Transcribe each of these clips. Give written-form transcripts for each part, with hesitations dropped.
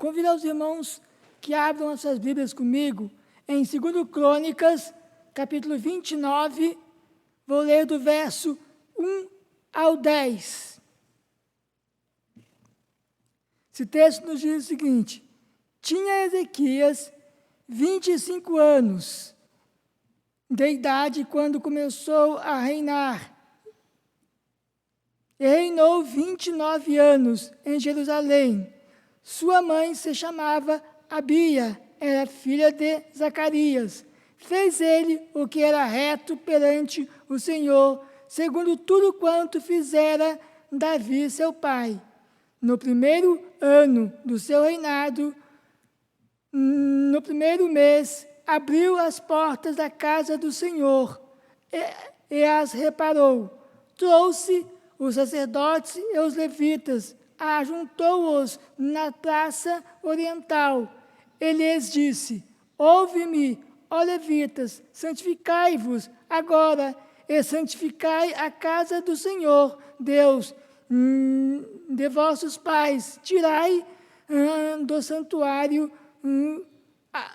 Convido aos irmãos que abram as suas Bíblias comigo em 2 Crônicas, capítulo 29, vou ler do verso 1 ao 10. Esse texto nos diz o seguinte: tinha Ezequias 25 anos de idade quando começou a reinar. E reinou 29 anos em Jerusalém. Sua mãe se chamava Abia, era filha de Zacarias. Fez ele o que era reto perante o Senhor, segundo tudo quanto fizera Davi, seu pai. No primeiro ano do seu reinado, no primeiro mês, abriu as portas da casa do Senhor e as reparou. Trouxe os sacerdotes e os levitas, ajuntou-os na praça oriental. Ele lhes disse: ouve-me, ó levitas, santificai-vos agora e santificai a casa do Senhor, Deus de vossos pais. Tirai do santuário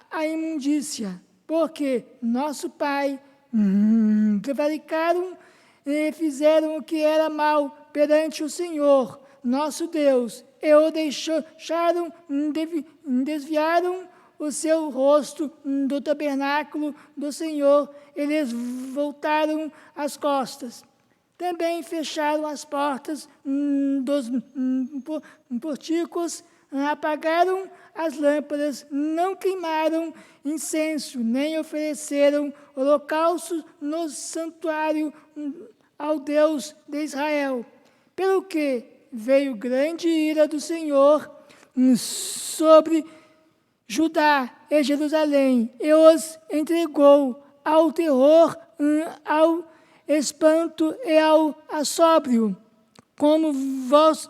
a imundícia, porque nosso pai prevaricaram e fizeram o que era mal perante o Senhor, nosso Deus, e o deixaram, desviaram o seu rosto do tabernáculo do Senhor, eles voltaram as costas. Também fecharam as portas dos portícos, apagaram as lâmpadas, não queimaram incenso, nem ofereceram holocaustos no santuário ao Deus de Israel. Pelo que veio grande ira do Senhor sobre Judá e Jerusalém, e os entregou ao terror, ao espanto e ao assombro, como vós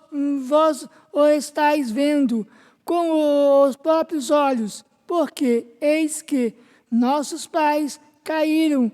o estáis vendo com os próprios olhos, porque eis que nossos pais caíram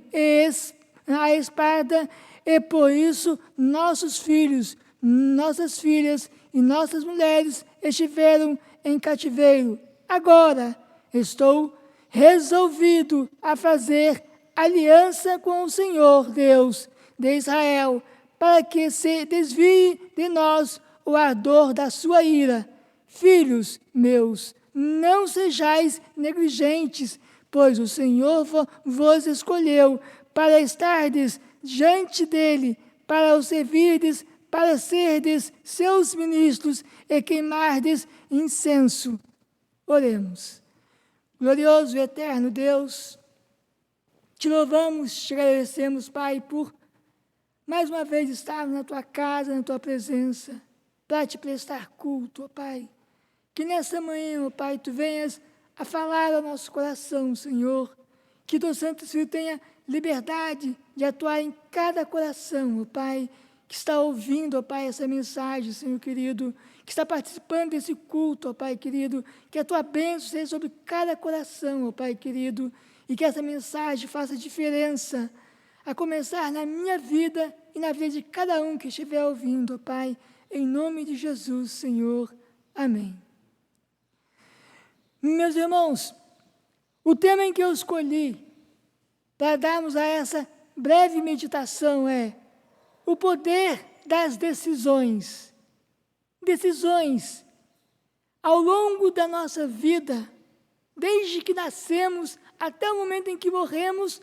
a espada, e por isso nossos filhos, nossas filhas e nossas mulheres estiveram em cativeiro. Agora estou resolvido a fazer aliança com o Senhor, Deus de Israel, para que se desvie de nós o ardor da sua ira. Filhos meus, não sejais negligentes, pois o Senhor vos escolheu para estardes diante dele, para o servirdes, para serdes seus ministros e queimardes incenso. Oremos. Glorioso e eterno Deus, te louvamos, te agradecemos, Pai, por mais uma vez estarmos na tua casa, na tua presença, para te prestar culto, ó Pai. Que nessa manhã, ó Pai, tu venhas a falar ao nosso coração, Senhor. Que teu Santo Espírito tenha liberdade de atuar em cada coração, ó Pai, que está ouvindo, ó Pai, essa mensagem, Senhor querido, que está participando desse culto, ó Pai querido, que a tua bênção seja sobre cada coração, ó Pai querido, e que essa mensagem faça diferença, a começar na minha vida e na vida de cada um que estiver ouvindo, ó Pai, em nome de Jesus, Senhor. Amém. Meus irmãos, o tema em que eu escolhi para darmos a essa breve meditação é o poder das decisões. Decisões. Ao longo da nossa vida, desde que nascemos até o momento em que morremos,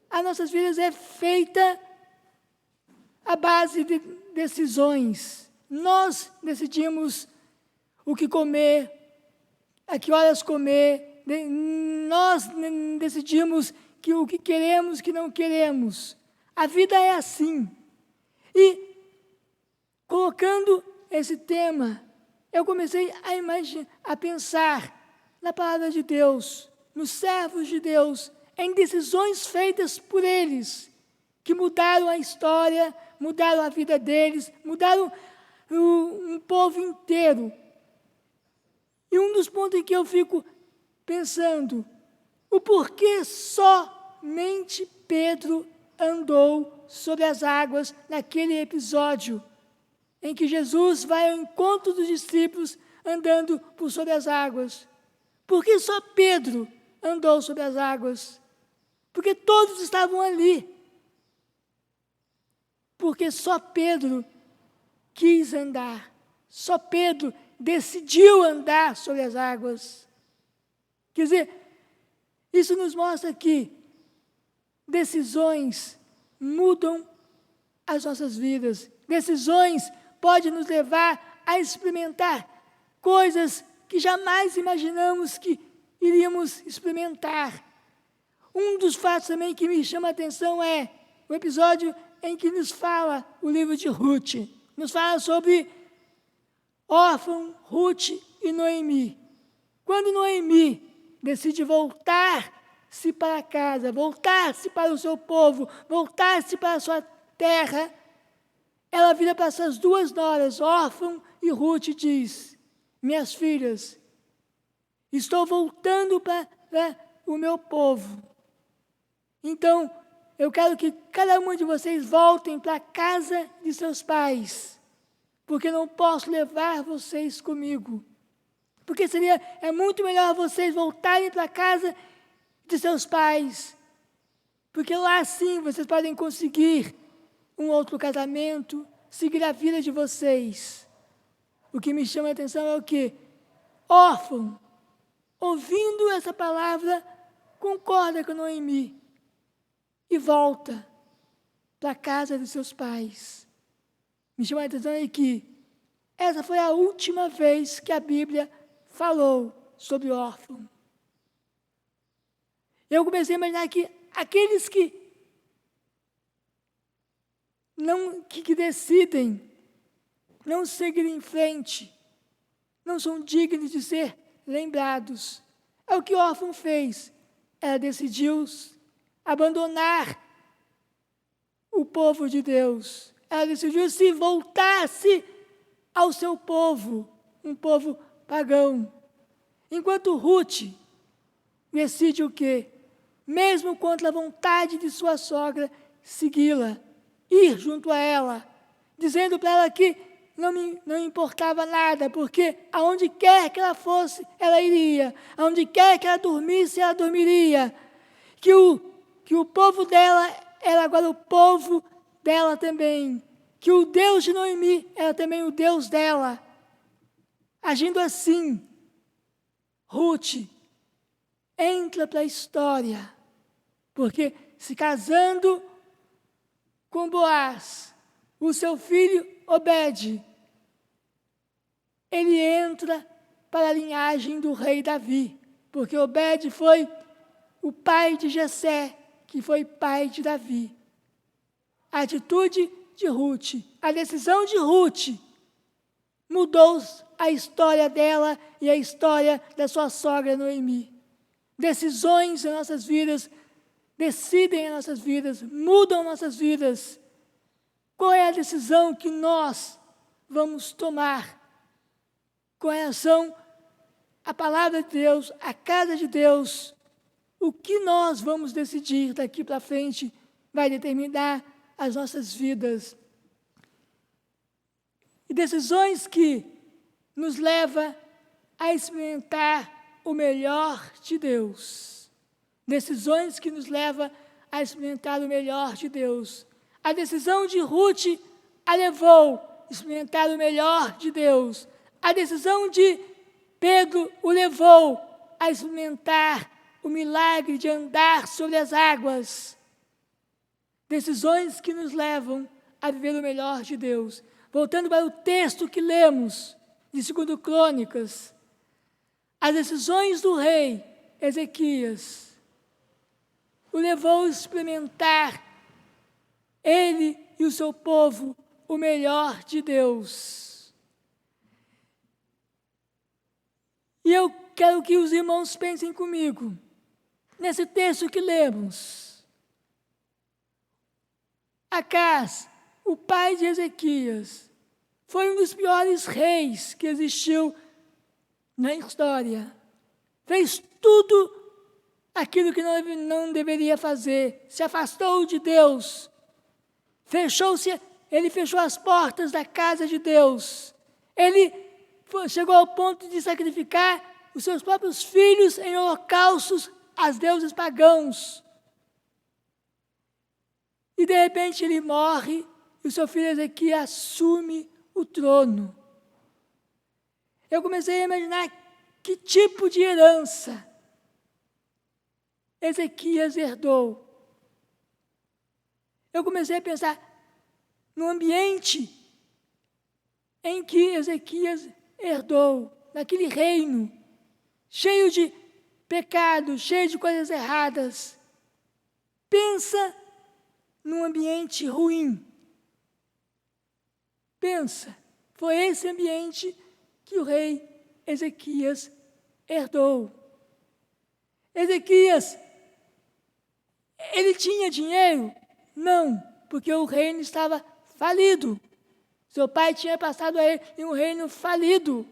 as nossas vidas é feita à base de decisões. Nós decidimos o que comer, a que horas comer, nós decidimos o que queremos, o que não queremos. A vida é assim. E, colocando esse tema, eu comecei a pensar na palavra de Deus, nos servos de Deus, em decisões feitas por eles, que mudaram a história, mudaram a vida deles, mudaram um povo inteiro. E um dos pontos em que eu fico pensando, o porquê somente Pedro andou sobre as águas naquele episódio em que Jesus vai ao encontro dos discípulos, andando por sobre as águas? Por que só Pedro andou sobre as águas? Porque todos estavam ali. Porque só Pedro quis andar. Só Pedro decidiu andar sobre as águas. Quer dizer, isso nos mostra que decisões mudam as nossas vidas. Decisões podem nos levar a experimentar coisas que jamais imaginamos que iríamos experimentar. Um dos fatos também que me chama a atenção é o episódio em que nos fala o livro de Ruth. Nos fala sobre Orfa, Ruth e Noemi. Quando Noemi decide voltar-se para casa, voltar-se para o seu povo, voltar-se para a sua terra, ela vira para essas duas noras, Orfa e Ruth, e diz: minhas filhas, estou voltando para o meu povo. Então, eu quero que cada uma de vocês voltem para a casa de seus pais, porque não posso levar vocês comigo. Porque é muito melhor vocês voltarem para a casa de seus pais, porque lá sim vocês podem conseguir um outro casamento, seguir a vida de vocês. O que me chama a atenção é o quê? Órfão, ouvindo essa palavra, concorda com Noemi e volta para a casa de seus pais. Me chama a atenção é que essa foi a última vez que a Bíblia falou sobre órfão. Eu comecei a imaginar que aqueles que decidem não seguir em frente, não são dignos de ser lembrados. É o que o órfão fez. Ela decidiu abandonar o povo de Deus. Ela decidiu se voltar-se ao seu povo, um povo pagão. Enquanto Ruth decide o quê? Mesmo contra a vontade de sua sogra, segui-la, ir junto a ela, dizendo para ela que não importava nada, porque aonde quer que ela fosse, ela iria. Aonde quer que ela dormisse, ela dormiria. Que o povo dela era agora o povo dela também. Que o Deus de Noemi era também o Deus dela. Agindo assim, Ruth entra para a história, porque se casando com Boaz, o seu filho Obed, ele entra para a linhagem do rei Davi, porque Obed foi o pai de Jessé, que foi pai de Davi. A atitude de Ruth, a decisão de Ruth, mudou a história dela e a história da sua sogra Noemi. Decisões em nossas vidas decidem as nossas vidas, mudam nossas vidas. Qual é a decisão que nós vamos tomar com relação à palavra de Deus, à casa de Deus? O que nós vamos decidir daqui para frente vai determinar as nossas vidas. E decisões que nos levam a experimentar o melhor de Deus. Decisões que nos levam a experimentar o melhor de Deus. A decisão de Ruth a levou a experimentar o melhor de Deus. A decisão de Pedro o levou a experimentar o milagre de andar sobre as águas. Decisões que nos levam a viver o melhor de Deus. Voltando para o texto que lemos, de 2 Crônicas, as decisões do rei Ezequias o levou a experimentar, ele e o seu povo, o melhor de Deus. E eu quero que os irmãos pensem comigo, nesse texto que lemos. Acás, o pai de Ezequias, foi um dos piores reis que existiu na história. Fez tudo aquilo que não deveria fazer. Se afastou de Deus. Ele fechou as portas da casa de Deus. Ele chegou ao ponto de sacrificar os seus próprios filhos em holocaustos às deuses pagãos. E de repente ele morre e o seu filho Ezequias assume o trono. Eu comecei a imaginar que tipo de herança Ezequias herdou. Eu comecei a pensar no ambiente em que Ezequias herdou, naquele reino, cheio de pecado, cheio de coisas erradas. Pensa num ambiente ruim. Pensa, foi esse ambiente que o rei Ezequias herdou. Ezequias, ele tinha dinheiro? Não, porque o reino estava falido. Seu pai tinha passado a ele em um reino falido.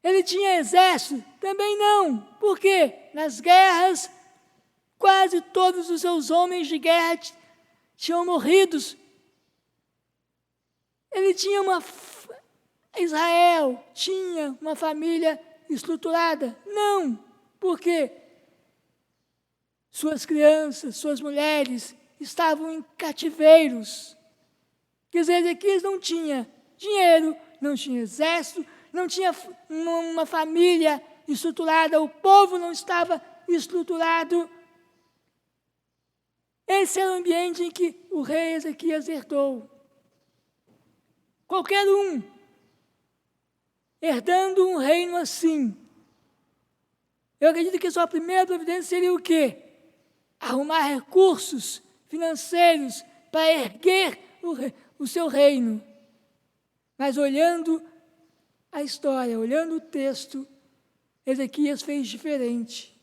Ele tinha exército? Também não. Por quê? Nas guerras, quase todos os seus homens de guerra tinham morrido. Ele tinha Israel tinha uma família estruturada? Não. Por quê? Suas crianças, suas mulheres estavam em cativeiros. Quer dizer, Ezequias não tinha dinheiro, não tinha exército, não tinha uma família estruturada, o povo não estava estruturado. Esse era o ambiente em que o rei Ezequias herdou. Qualquer um, herdando um reino assim, eu acredito que sua primeira providência seria o quê? Arrumar recursos financeiros para erguer o seu reino. Mas olhando a história, olhando o texto, Ezequias fez diferente.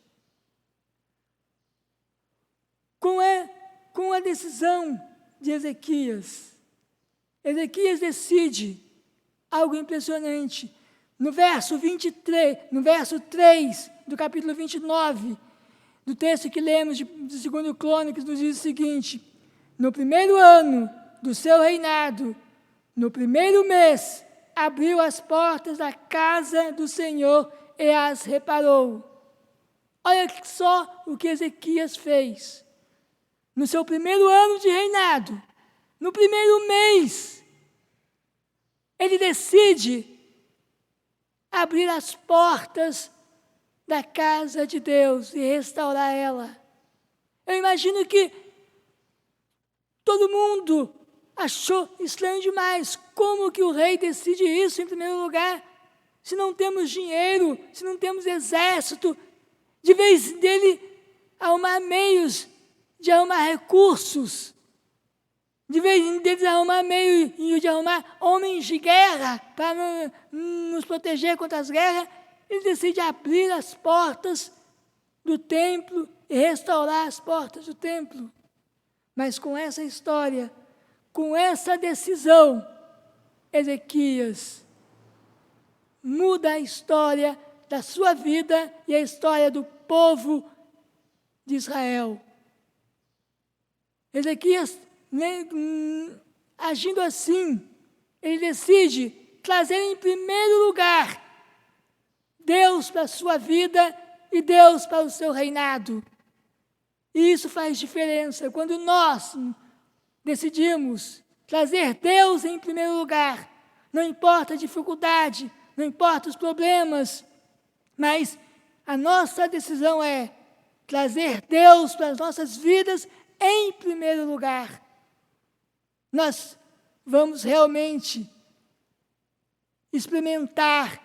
Com a decisão de Ezequias decide algo impressionante. No verso 3 do capítulo 29, do texto que lemos de 2 Crônicas, nos diz o seguinte: no primeiro ano do seu reinado, no primeiro mês, abriu as portas da casa do Senhor e as reparou. Olha só o que Ezequias fez. No seu primeiro ano de reinado, no primeiro mês, ele decide abrir as portas da casa de Deus e restaurar ela. Eu imagino que todo mundo achou estranho demais. Como que o rei decide isso em primeiro lugar? Se não temos dinheiro, se não temos exército, de vez dele arrumar meios de arrumar recursos, de vez deles arrumar meio de arrumar homens de guerra para nos proteger contra as guerras, ele decide abrir as portas do templo e restaurar as portas do templo. Mas com essa história, com essa decisão, Ezequias muda a história da sua vida e a história do povo de Israel. Ezequias, agindo assim, ele decide trazer em primeiro lugar Deus para a sua vida e Deus para o seu reinado. E isso faz diferença. Quando nós decidimos trazer Deus em primeiro lugar, não importa a dificuldade, não importa os problemas, mas a nossa decisão é trazer Deus para as nossas vidas em primeiro lugar. Nós vamos realmente experimentar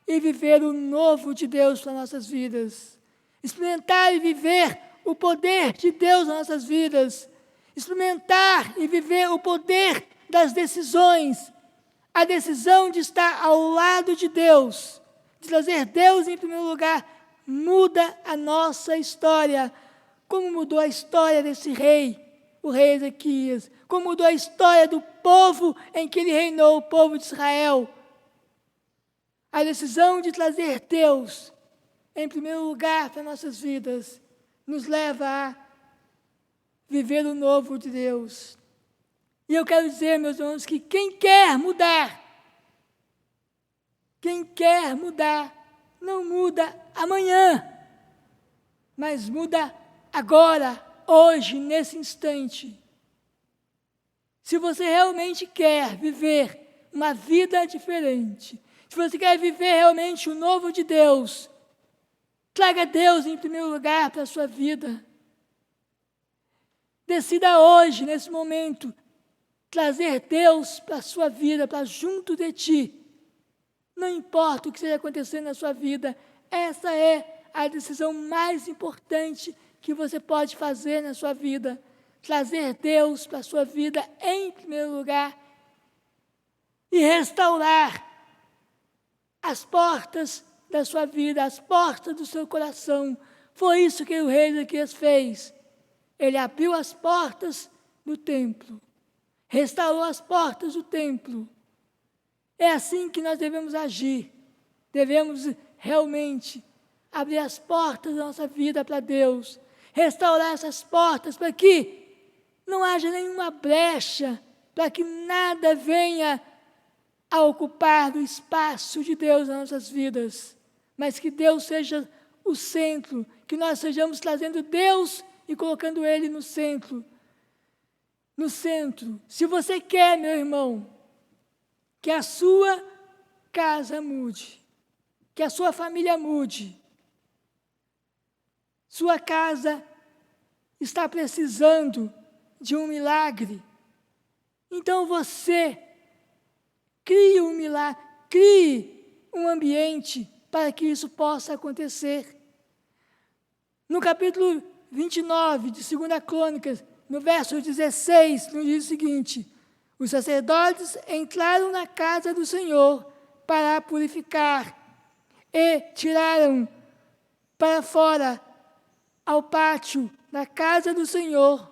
e viver o novo de Deus para nossas vidas. Experimentar e viver o poder de Deus nas nossas vidas. Experimentar e viver o poder das decisões. A decisão de estar ao lado de Deus, de trazer Deus em primeiro lugar, muda a nossa história. Como mudou a história desse rei, o rei Ezequias. Como mudou a história do povo em que ele reinou, o povo de Israel. A decisão de trazer Deus em primeiro lugar para nossas vidas nos leva a viver o novo de Deus. E eu quero dizer, meus irmãos, que quem quer mudar Quem quer mudar, não muda amanhã, mas muda agora, hoje, nesse instante. Se você realmente quer viver uma vida diferente, se você quer viver realmente o novo de Deus, traga Deus em primeiro lugar para a sua vida. Decida hoje, nesse momento, trazer Deus para a sua vida, para junto de ti. Não importa o que esteja acontecendo na sua vida, essa é a decisão mais importante que você pode fazer na sua vida. Trazer Deus para a sua vida em primeiro lugar e restaurar as portas da sua vida, as portas do seu coração. Foi isso que o rei Ezequias fez. Ele abriu as portas do templo, restaurou as portas do templo. É assim que nós devemos agir. Devemos realmente abrir as portas da nossa vida para Deus, restaurar essas portas para que não haja nenhuma brecha, para que nada venha a ocupar o espaço de Deus nas nossas vidas, mas que Deus seja o centro, que nós sejamos trazendo Deus e colocando Ele no centro. No centro. Se você quer, meu irmão, que a sua casa mude, que a sua família mude, sua casa está precisando de um milagre, então você crie um milagre, crie um ambiente para que isso possa acontecer. No capítulo 29 de 2 Crônicas, no verso 16, nos diz o seguinte: os sacerdotes entraram na casa do Senhor para a purificar e tiraram para fora, ao pátio da casa do Senhor,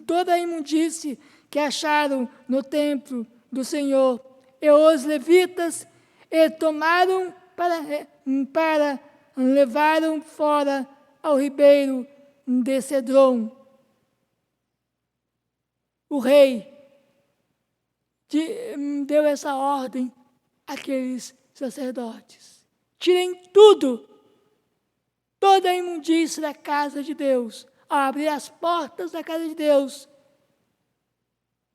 toda a imundície que acharam no templo do Senhor. E os levitas e tomaram para levaram fora ao ribeiro de Cedron. O rei deu essa ordem àqueles sacerdotes: tirem tudo, toda a imundície da casa de Deus. Ao abrir as portas da casa de Deus,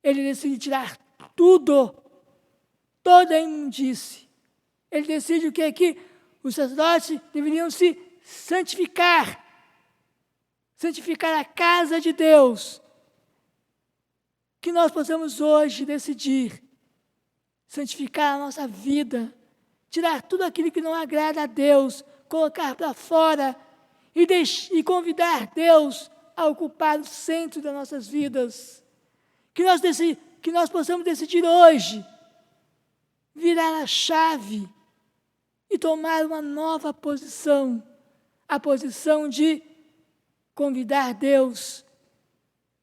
ele decide tirar tudo, toda a imundície. Ele decide o que é que os sacerdotes deveriam se santificar, santificar a casa de Deus. Que nós possamos hoje decidir santificar a nossa vida, tirar tudo aquilo que não agrada a Deus, colocar para fora e convidar Deus a ocupar o centro das nossas vidas. Que nós possamos decidir hoje virar a chave e tomar uma nova posição, a posição de convidar Deus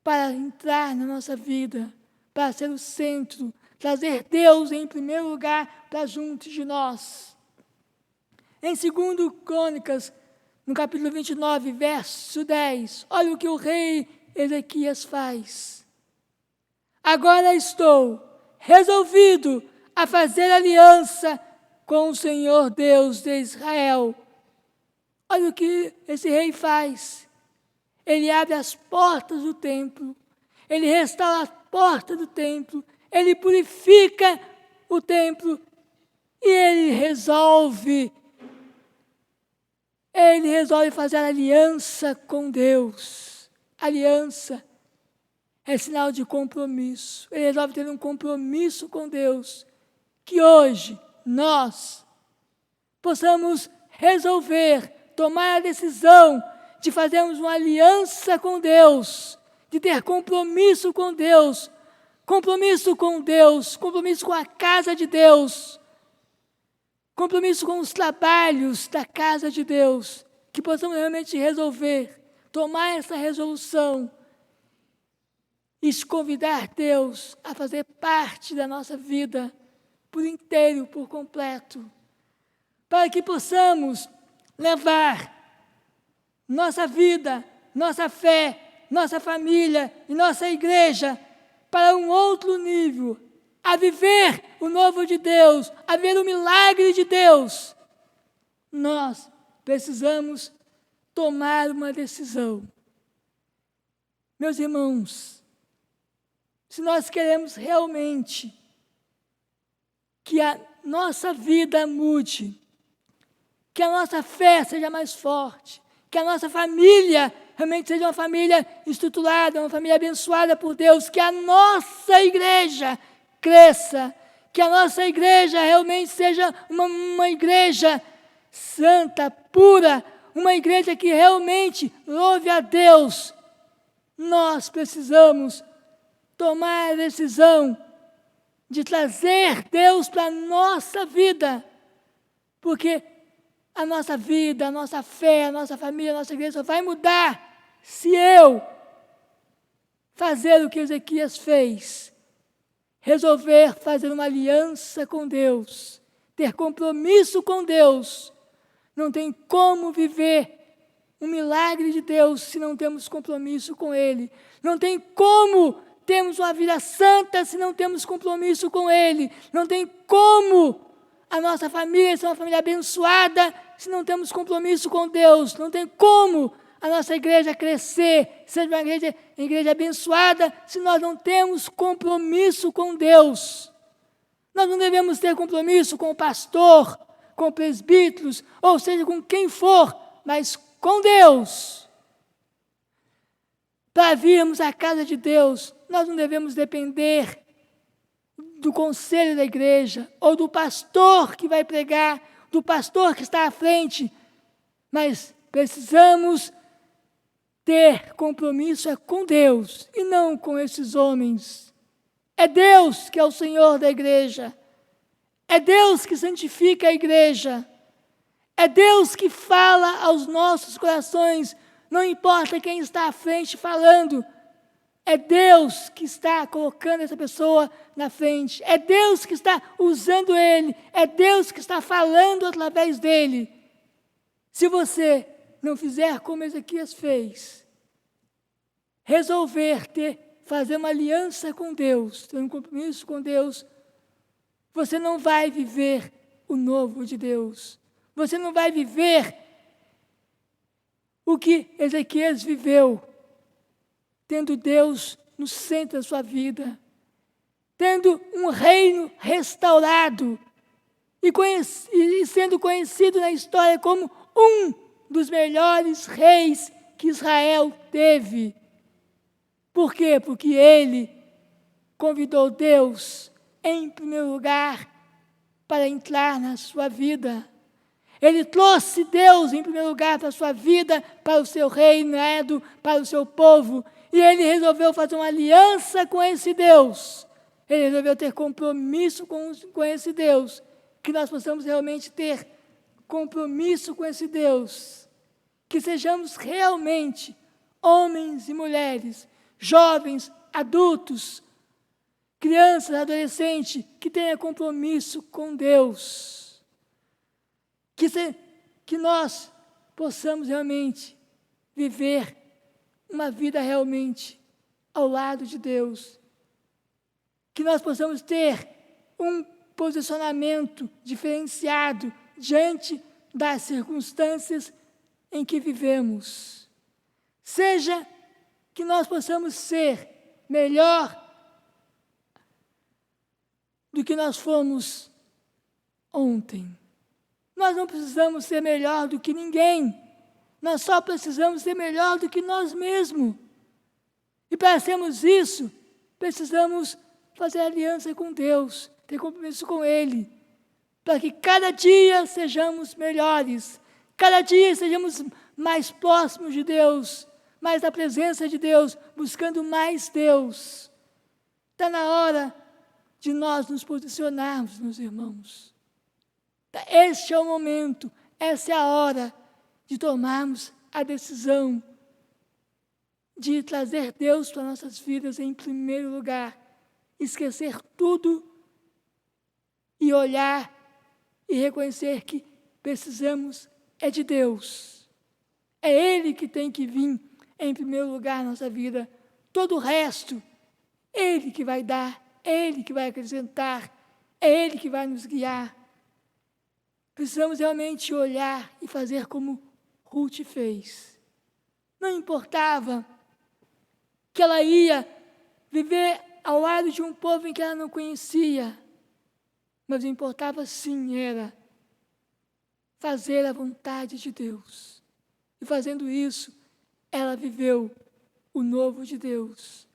para entrar na nossa vida, para ser o centro, trazer Deus em primeiro lugar para junto de nós. Em 2 Crônicas, no capítulo 29, verso 10, olha o que o rei Ezequias faz. Agora estou resolvido a fazer aliança com o Senhor Deus de Israel. Olha o que esse rei faz. Ele abre as portas do templo, ele restaura a porta do templo, ele purifica o templo e ele resolve fazer aliança com Deus. Aliança é sinal de compromisso. Ele resolve ter um compromisso com Deus. Que hoje nós possamos resolver, tomar a decisão de fazermos uma aliança com Deus, de ter compromisso com Deus, compromisso com a casa de Deus, compromisso com os trabalhos da casa de Deus, que possamos realmente resolver, tomar essa resolução e convidar Deus a fazer parte da nossa vida por inteiro, por completo, para que possamos levar nossa vida, nossa fé, nossa família e nossa igreja para um outro nível, a viver o novo de Deus, a ver o milagre de Deus, nós precisamos tomar uma decisão. Meus irmãos, se nós queremos realmente que a nossa vida mude, que a nossa fé seja mais forte, que a nossa família realmente seja uma família estruturada, uma família abençoada por Deus, que a nossa igreja cresça, que a nossa igreja realmente seja uma igreja santa, pura, uma igreja que realmente louve a Deus. Nós precisamos tomar a decisão de trazer Deus para a nossa vida, porque a nossa vida, a nossa fé, a nossa família, a nossa igreja só vai mudar se eu fazer o que Ezequias fez, resolver fazer uma aliança com Deus, ter compromisso com Deus. Não tem como viver um milagre de Deus se não temos compromisso com Ele. Não tem como termos uma vida santa se não temos compromisso com Ele. Não tem como a nossa família ser uma família abençoada se não temos compromisso com Deus. Não tem como a nossa igreja crescer, ser uma igreja abençoada, se nós não temos compromisso com Deus. Nós não devemos ter compromisso com o pastor, com presbíteros, ou seja, com quem for, mas com Deus. Para virmos à casa de Deus, nós não devemos depender do conselho da igreja, ou do pastor que vai pregar, do pastor que está à frente, mas precisamos ter compromisso com Deus, e não com esses homens. É Deus que é o Senhor da igreja, é Deus que santifica a igreja, é Deus que fala aos nossos corações, não importa quem está à frente falando, é Deus que está colocando essa pessoa na frente, é Deus que está usando ele, é Deus que está falando através dele. Se você não fizer como Ezequias fez, resolver fazer uma aliança com Deus, ter um compromisso com Deus, você não vai viver o novo de Deus. Você não vai viver o que Ezequias viveu, tendo Deus no centro da sua vida, tendo um reino restaurado e sendo conhecido na história como um dos melhores reis que Israel teve. Por quê? Porque ele convidou Deus, em primeiro lugar, para entrar na sua vida. Ele trouxe Deus, em primeiro lugar, para a sua vida, para o seu reinado, para o seu povo. E ele resolveu fazer uma aliança com esse Deus. Ele resolveu ter compromisso com esse Deus. Que nós possamos realmente ter compromisso com esse Deus. Que sejamos realmente homens e mulheres, jovens, adultos, crianças, adolescentes, que tenham compromisso com Deus. Que nós possamos realmente viver uma vida realmente ao lado de Deus. Que nós possamos ter um posicionamento diferenciado diante das circunstâncias em que vivemos. Seja que nós possamos ser melhor do que nós fomos ontem. Nós não precisamos ser melhor do que ninguém. Nós só precisamos ser melhor do que nós mesmos. E para sermos isso, precisamos fazer aliança com Deus, ter compromisso com Ele, para que cada dia sejamos melhores, cada dia sejamos mais próximos de Deus, mais da presença de Deus, buscando mais Deus. Está na hora de nós nos posicionarmos, meus irmãos. Este é o momento, essa é a hora de tomarmos a decisão de trazer Deus para nossas vidas em primeiro lugar, esquecer tudo e olhar e reconhecer que precisamos de Deus. É Ele que tem que vir em primeiro lugar na nossa vida. Todo o resto, Ele que vai dar é Ele que vai acrescentar, é Ele que vai nos guiar. Precisamos realmente olhar e fazer como Ruth fez. Não importava que ela ia viver ao lado de um povo em que ela não conhecia, mas o que importava sim era fazer a vontade de Deus. E fazendo isso, ela viveu o novo de Deus.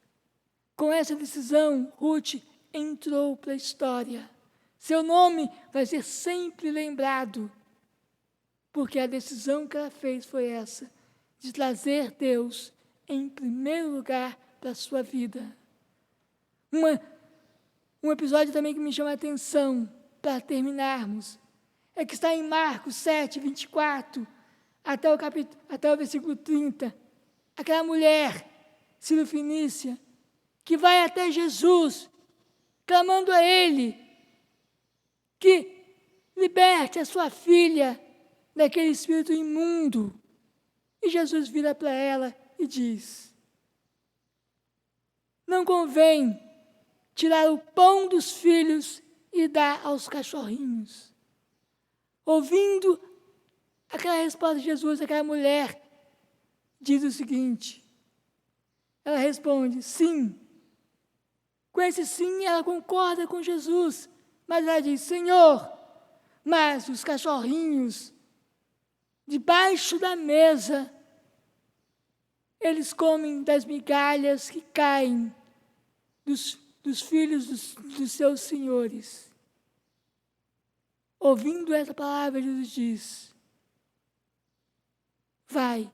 Com essa decisão, Ruth entrou para a história. Seu nome vai ser sempre lembrado, porque a decisão que ela fez foi essa, de trazer Deus em primeiro lugar para a sua vida. Um episódio também que me chama a atenção, para terminarmos, é que está em Marcos 7, 24, até o versículo 30. Aquela mulher, Sirofenícia, que vai até Jesus, clamando a Ele, que liberte a sua filha daquele espírito imundo. E Jesus vira para ela e diz: não convém tirar o pão dos filhos e dar aos cachorrinhos. Ouvindo aquela resposta de Jesus, aquela mulher diz o seguinte, ela responde, sim. Com esse sim, ela concorda com Jesus, mas ela diz, Senhor, mas os cachorrinhos, debaixo da mesa, eles comem das migalhas que caem dos filhos dos seus senhores. Ouvindo essa palavra, Jesus diz, vai,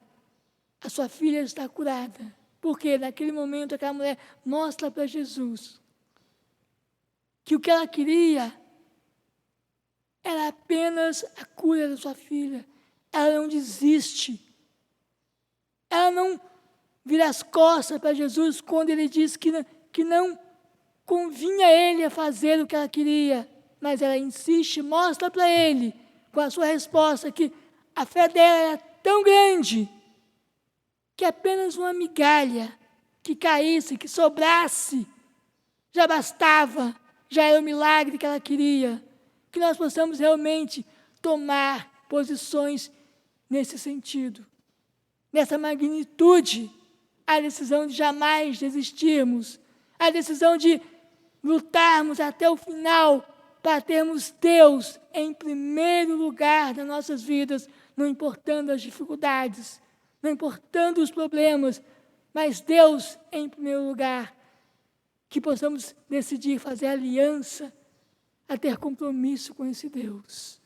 a sua filha está curada. Porque naquele momento aquela mulher mostra para Jesus que o que ela queria era apenas a cura da sua filha. Ela não desiste. Ela não vira as costas para Jesus quando ele disse que não convinha a ele a fazer o que ela queria. Mas ela insiste, mostra para ele, com a sua resposta, que a fé dela era tão grande que apenas uma migalha que caísse, que sobrasse, já bastava, já era o milagre que ela queria. Que nós possamos realmente tomar posições nesse sentido, nessa magnitude, a decisão de jamais desistirmos, a decisão de lutarmos até o final para termos Deus em primeiro lugar nas nossas vidas, não importando as dificuldades, não importando os problemas, mas Deus em primeiro lugar. Que possamos decidir fazer aliança, a ter compromisso com esse Deus.